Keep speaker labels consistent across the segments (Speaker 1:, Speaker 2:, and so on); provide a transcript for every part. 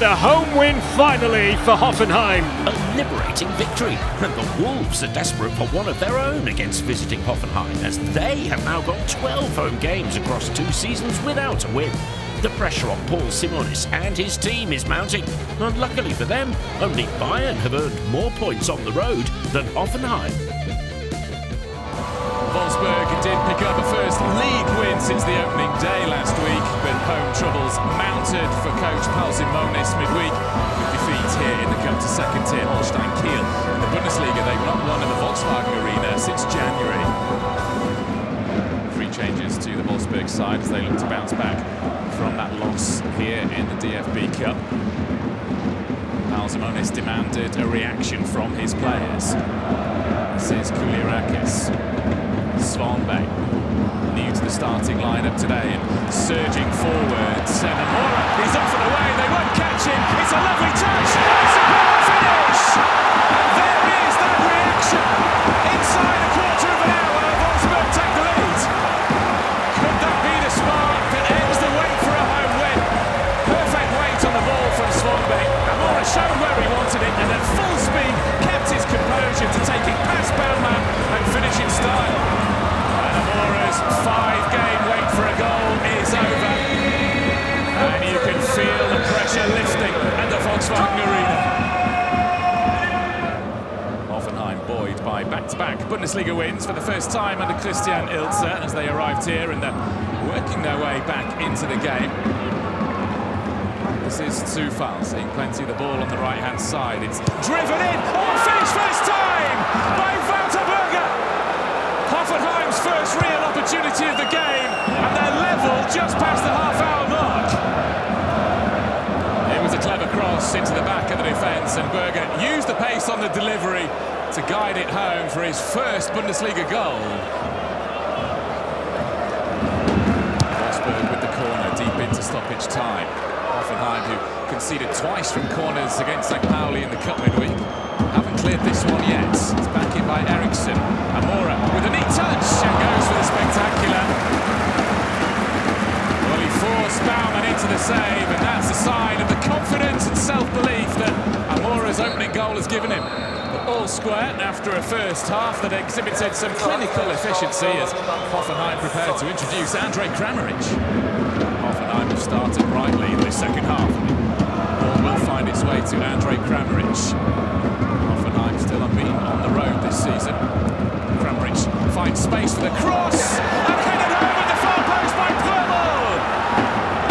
Speaker 1: The home win finally for Hoffenheim.
Speaker 2: A liberating victory, and the Wolves are desperate for one of their own against visiting Hoffenheim, as they have now got 12 home games across 2 seasons without a win. The pressure on Paul Simonis and his team is mounting, and luckily for them, only Bayern have earned more points on the road than Hoffenheim.
Speaker 3: Wolfsburg did pick up a first league win since the opening day last week, but home troubles mounted for coach Paul Simonis midweek with defeat here in the cup to second-tier Holstein Kiel. In the Bundesliga, they've not won in the Volkswagen Arena since January. 3 changes to the Wolfsburg side as they look to bounce back from that loss here in the DFB Cup. Paul Simonis demanded a reaction from his players. This is Kulierakis. Svanberg, new to the starting lineup today and surging forwards. And Amora, he's off and away, they won't catch him. It's a lovely touch, it's a goal finish! And there is that reaction. Inside a quarter of an hour, Wolfsburg take the lead. Could that be the spark that ends the wait for a home win? Perfect weight on the ball from Svanberg. Amora showed where he wanted it and at full speed kept his composure to take it past Bellman and finish in style. Amora's 5-game wait for a goal is over, and you can feel the pressure lifting at the Volkswagen Arena. Hoffenheim buoyed by back-to-back Bundesliga wins for the first time under Christian Ilse as they arrived here and they're working their way back into the game. This is Zufall, seeing plenty of the ball on the right-hand side. It's driven in, finish first time by Bermasalah. Hoffenheim's first real opportunity of the game, and they're level just past the half-hour mark. It was a clever cross into the back of the defence, and Berger used the pace on the delivery to guide it home for his first Bundesliga goal. Wolfsburg with the corner, deep into stoppage time. Hoffenheim, who conceded twice from corners against St. Pauli in the cup midweek, haven't cleared this one yet. It's back in by Eriksson. Amora with a neat touch and goes for the spectacular. Well, he forced Baumann into the save, and that's a sign of the confidence and self-belief that Amora's opening goal has given him. But all square after a first half that exhibited some clinical efficiency as Hoffenheim prepared to introduce Andre Kramaric. Hoffenheim have started brightly in the second half. Ball will find its way to Andre Kramaric. Hoffenheim still unbeaten on the road this season. Kramaric finds space for the cross and headed home at the far post by Prömel.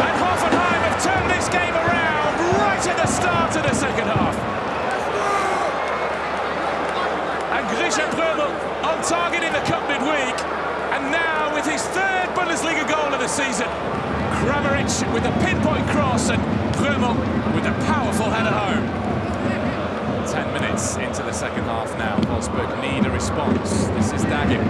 Speaker 3: And Hoffenheim have turned this game around right at the start of the second half. And Grisha Prömel on target in the cup midweek, and now with his 3rd Bundesliga goal of the season. Kramaric with a pinpoint cross and Prömel with a powerful header home. 10 minutes into the second half now. Wolfsburg need a response. This is Dagim,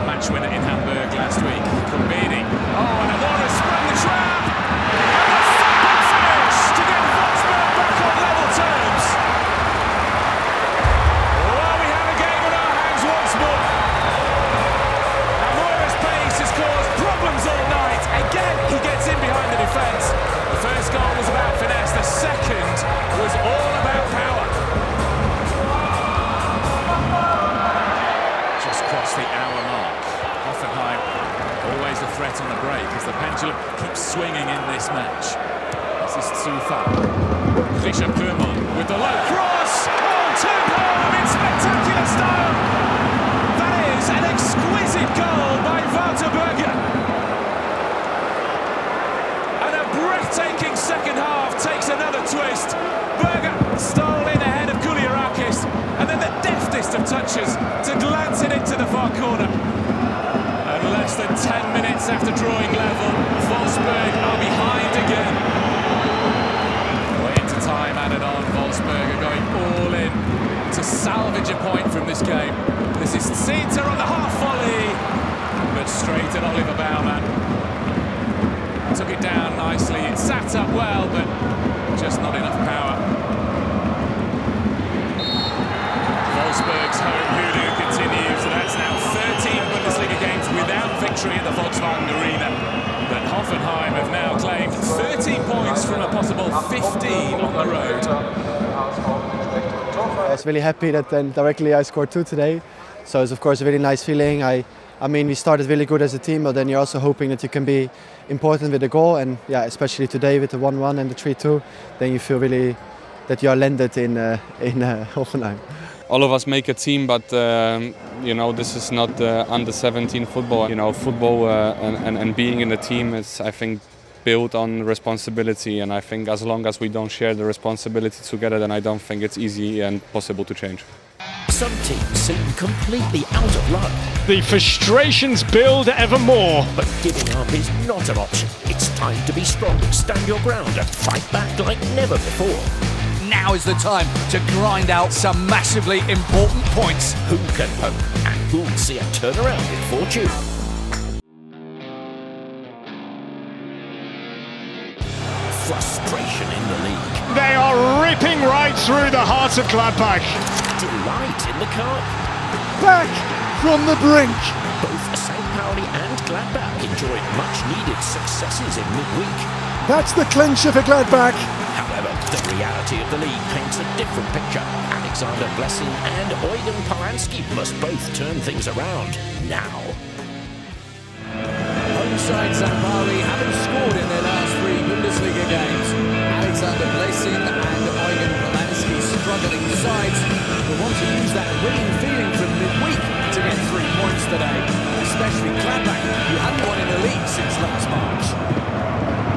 Speaker 3: match winner in Hamburg last week. Kumbini. Oh, and Amora sprung the trap! And a fabulous finish to get Wolfsburg back on level terms. Well, we have a game in our hands once more. Amora's pace has caused problems all night. Again, he gets in behind the defence. The first goal was about finesse. The second was all about power. Just crossed the hour mark. Hoffenheim always a threat on the break as the pendulum keeps swinging in this match. This is Zufall. Grisha Prömel with the low cross. Oh, turned home in spectacular style. That is an exquisite goal by Walter Berger. And a breathtaking second half takes another twist. Berger stole in ahead of Kulierakis, and then the deftest of touches to glance it into the far corner. And less than 10 minutes after drawing level, Wolfsburg are behind again. Well, into time added on, Wolfsburg are going all in to salvage a point from this game. This is Zeta on the half volley, but straight at Oliver Baumann. Took it down nicely, it sat up well, but just not enough power. Wolfsburg's home hoodoo continues, and that's now 13 Bundesliga games without victory at the Volkswagen Arena. But Hoffenheim have now claimed 30 13 points from a possible 15 on the road.
Speaker 4: I was really happy that then directly I scored 2 today. So it's of course a really nice feeling. I mean, we started really good as a team, but then you're also hoping that you can be important with the goal. And yeah, especially today with the 1-1 and the 3-2, then you feel really that you are landed in Hoffenheim.
Speaker 5: All of us make a team, but you know, this is not under 17 football. You know, football and being in a team is, I think, built on responsibility. And I think as long as we don't share the responsibility together, then I don't think it's easy and possible to change.
Speaker 2: Some teams seem completely out of luck.
Speaker 1: The frustrations build ever more.
Speaker 2: But giving up is not an option. It's time to be strong, stand your ground and fight back like never before.
Speaker 6: Now is the time to grind out some massively important points.
Speaker 2: Who can hope and who'll see a turnaround in fortune? Frustration in the league.
Speaker 1: They are ripping right through the heart of Gladbach.
Speaker 2: Delight in the cup.
Speaker 7: Back from the brink.
Speaker 2: Both St. Pauli and Gladbach enjoyed much-needed successes in midweek.
Speaker 7: That's the clincher for Gladbach.
Speaker 2: However, the reality of the league paints a different picture. Alexander Blessing and Eugen Polanski must both turn things around now.
Speaker 6: Home side St. Pauli haven't scored in their last 3 Bundesliga games. Alexander Blessing and Eugen Polanski struggling sides will want to use that winning feeling from midweek to get 3 points today, especially Gladbach, who hadn't won in the league since last March.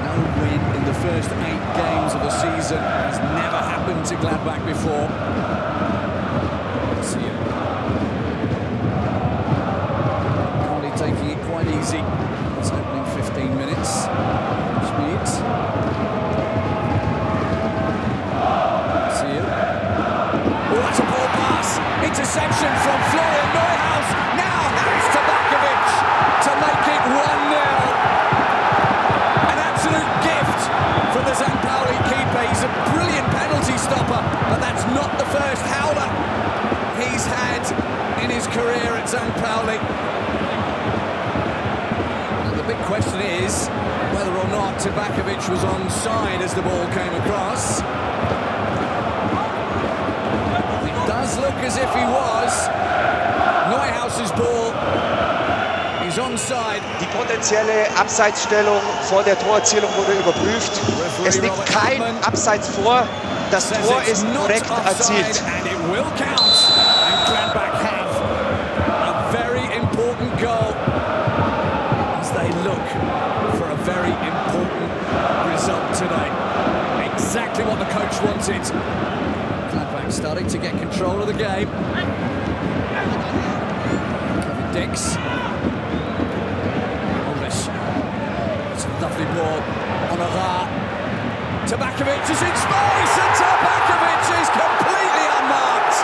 Speaker 6: No win in the first 8 games of the season has never happened to Gladbach before. Let's see it. Pauli taking it quite easy. It's opening 15 minutes. Schmidt. See it. Oh, that's a ball pass. Interception from Florian Neuhaus. Now hands to Bakovic to make it 1-0. An absolute gift from the St. Pauli keeper. He's a brilliant penalty stopper, but that's not the first howler he's had in his career at St. Pauli. And the big question is whether or not Bakovic was onside as the ball came across. Does look as if he was. Neuhaus's ball. He's onside.
Speaker 8: Die potenzielle Abseitsstellung vor der Torerzielung wurde überprüft. Es liegt kein Abseits vor. Das Tor ist korrekt erzielt.
Speaker 6: And it will count. And Gladbach have a very important goal as they look for a very important result today. Exactly what the coach wanted. Gladbach starting to get control of the game. Kevin Dix. Oldish. It's a lovely ball on a rar. Tabakovic is in space and Tabakovic is completely unmarked.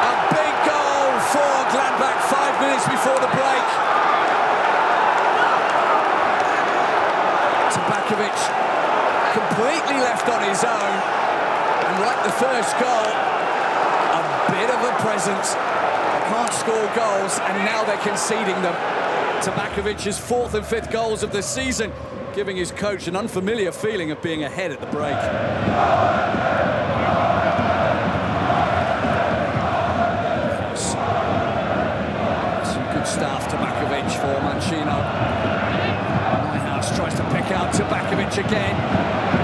Speaker 6: A big goal for Gladbach 5 minutes before the break. Tabakovic completely left on his own. And like the first goal, a bit of a presence. They can't score goals, and now they're conceding them. Tabakovic's 4th and 5th goals of the season, giving his coach an unfamiliar feeling of being ahead at the break. Some good stuff, Tabakovic for Mancino. Neuhaus tries to pick out Tabakovic again.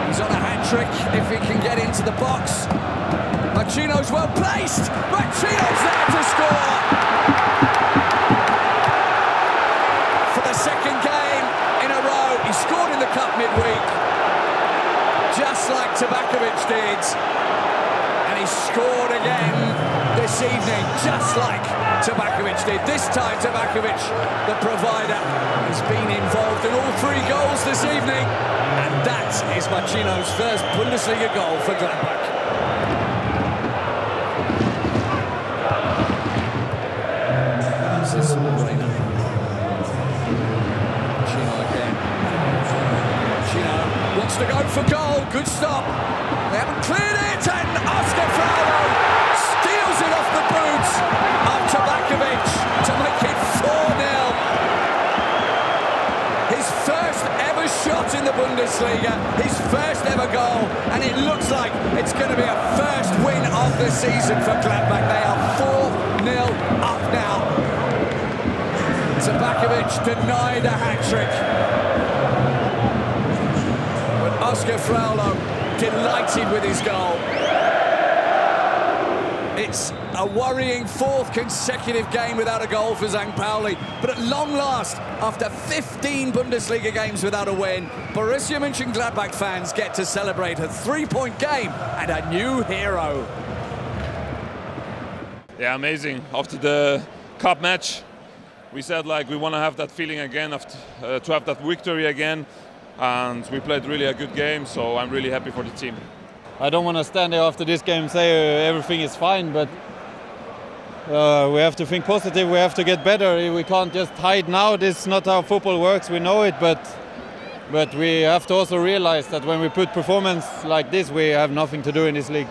Speaker 6: He's on a hat-trick if he can get into the box. Mancino's well placed. Mancino's there to score. For the 2nd game in a row, he scored in the cup midweek, just like Tabakovic did. And he scored again this evening, just like Tabakovic did. This time Tabakovic, the provider, has been involved in all 3 goals this evening. And that is Mancino's first Bundesliga goal for Gladbach. This is Reina. Mancino again. Mancino wants to go for goal. Good stop. They haven't cleared it, and Oscar Fraulo steals it off the boots of Tabakovic to make it 4-0. His first ever shot in the Bundesliga. Bundesliga, his first ever goal, and it looks like it's going to be a first win of the season for Gladbach. They are 4-0 up now. Tabakovic denied a hat-trick. But Oscar Fraulo delighted with his goal. It's a worrying fourth consecutive game without a goal for St. Pauli. But at long last, after 15 Bundesliga games without a win, Borussia Mönchengladbach fans get to celebrate a 3-point game and a new hero.
Speaker 9: Yeah, amazing. After the cup match, we said like we want to have that feeling again, to have that victory again. And we played really a good game, so I'm really happy for the team.
Speaker 10: I don't want to stand there after this game and say everything is fine, but we have to think positive, we have to get better. We can't just hide now. This is not how football works, we know it, but we have to also realize that when we put performance like this, we have nothing to do in this league.